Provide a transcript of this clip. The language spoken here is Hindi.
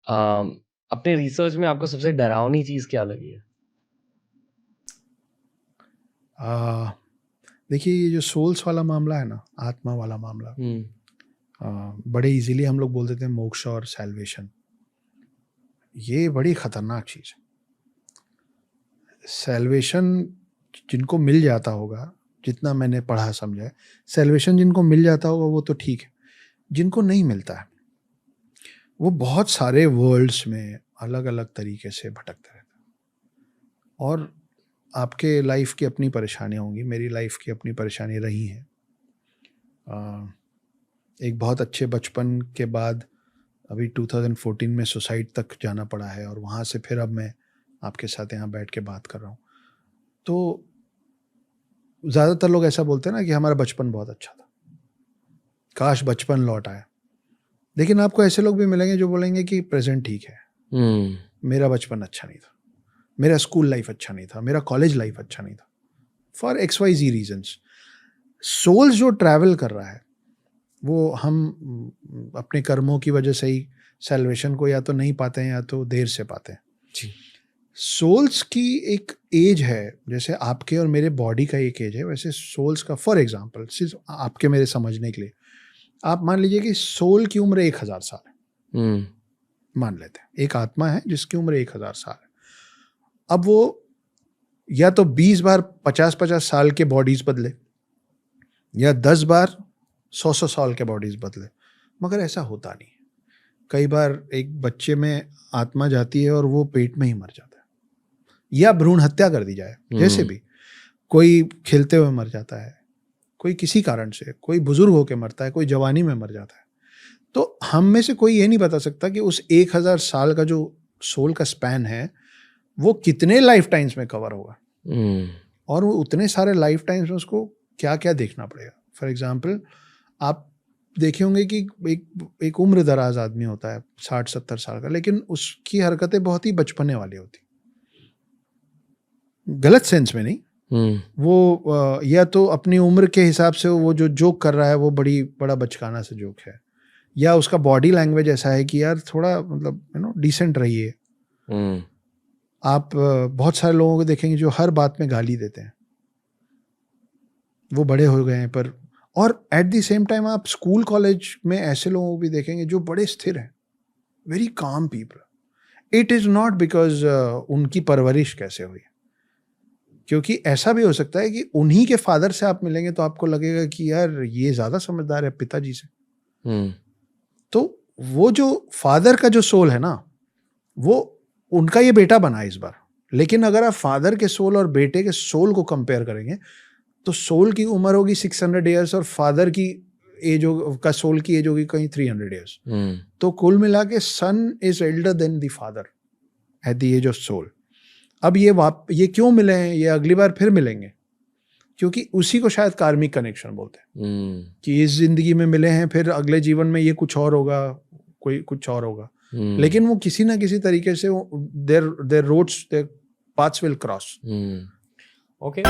अपने रिसर्च में आपको सबसे डरावनी चीज क्या लगी है? आ, देखिए, ये जो सोल्स वाला मामला है ना, आत्मा वाला मामला, बड़े इजीली हम लोग बोल देते हैं मोक्ष और सैल्वेशन। ये बड़ी खतरनाक चीज है। सैल्वेशन जिनको मिल जाता होगा, जितना मैंने पढ़ा समझा है, सैल्वेशन जिनको मिल जाता होगा वो तो ठीक है। जिनको नहीं मिलता है वो बहुत सारे वर्ल्ड्स में अलग अलग तरीके से भटकते रहते हैं। और आपके लाइफ की अपनी परेशानियाँ होंगी, मेरी लाइफ की अपनी परेशानी रही हैं। एक बहुत अच्छे बचपन के बाद अभी 2014 में सुसाइड तक जाना पड़ा है, और वहाँ से फिर अब मैं आपके साथ यहाँ बैठ के बात कर रहा हूँ। तो ज़्यादातर लोग ऐसा बोलते हैं ना कि हमारा बचपन बहुत अच्छा था, काश बचपन लौट आए। लेकिन आपको ऐसे लोग भी मिलेंगे जो बोलेंगे कि प्रेजेंट ठीक है, मेरा बचपन अच्छा नहीं था, मेरा स्कूल लाइफ अच्छा नहीं था, मेरा कॉलेज लाइफ अच्छा नहीं था, फॉर XYZ रीजन्स। सोल्स जो ट्रैवल कर रहा है वो हम अपने कर्मों की वजह से ही सैल्वेशन को या तो नहीं पाते हैं या तो देर से पाते हैं। जी। सोल्स की एक एज है, जैसे आपके और मेरे बॉडी का एक एज है, वैसे सोल्स का, फॉर एग्जांपल सिर्फ आपके मेरे समझने के लिए, आप मान लीजिए कि सोल की उम्र 1000 साल है। मान लेते हैं एक आत्मा है जिसकी उम्र 1000 साल है। अब वो या तो 20 बार 50-50 साल के बॉडीज बदले, या 10 बार 100 साल के बॉडीज बदले, मगर ऐसा होता नहीं। कई बार एक बच्चे में आत्मा जाती है और वो पेट में ही मर जाता है, या भ्रूण हत्या कर दी जाए, जैसे भी। कोई खेलते हुए मर जाता है, कोई किसी कारण से, कोई बुजुर्ग होकर मरता है, कोई जवानी में मर जाता है। तो हम में से कोई ये नहीं बता सकता कि उस 1000 साल का जो सोल का स्पैन है वो कितने लाइफ टाइम्स में कवर होगा, और वो उतने सारे लाइफ टाइम्स में उसको क्या क्या देखना पड़ेगा। फॉर एग्जाम्पल, आप देखे होंगे कि एक उम्र दराज आदमी होता है 60-70 साल का, लेकिन उसकी हरकतें बहुत ही बचपने वाली होती, गलत सेंस में नहीं। वो या तो अपनी उम्र के हिसाब से वो जो जोक कर रहा है वो बड़ा बचकाना सा जोक है, या उसका बॉडी लैंग्वेज ऐसा है कि यार थोड़ा मतलब डिसेंट रहिए। आप बहुत सारे लोगों को देखेंगे जो हर बात में गाली देते हैं, वो बड़े हो गए हैं पर। और एट द सेम टाइम आप स्कूल कॉलेज में ऐसे लोगों को भी देखेंगे जो बड़े स्थिर हैं, very calm people. It is not because उनकी परवरिश कैसे हुई, क्योंकि ऐसा भी हो सकता है कि उन्हीं के फादर से आप मिलेंगे तो आपको लगेगा कि यार ये ज़्यादा समझदार है पिताजी से। तो वो जो फादर का जो सोल है ना, वो उनका ये बेटा बना इस बार। लेकिन अगर आप फादर के सोल और बेटे के सोल को कंपेयर करेंगे तो सोल की उम्र होगी 600 ईयर्स और फादर की एज का सोल की एज होगी कहीं 300 ईयर्स। तो कुल मिला के son is elder than the father at the age of soul. अब ये क्यों मिले हैं, ये अगली बार फिर मिलेंगे, क्योंकि उसी को शायद कार्मिक कनेक्शन बोलते हैं कि इस जिंदगी में मिले हैं, फिर अगले जीवन में ये कुछ और होगा, कोई कुछ और होगा। लेकिन वो किसी ना किसी तरीके से their roads, their paths will cross. Okay.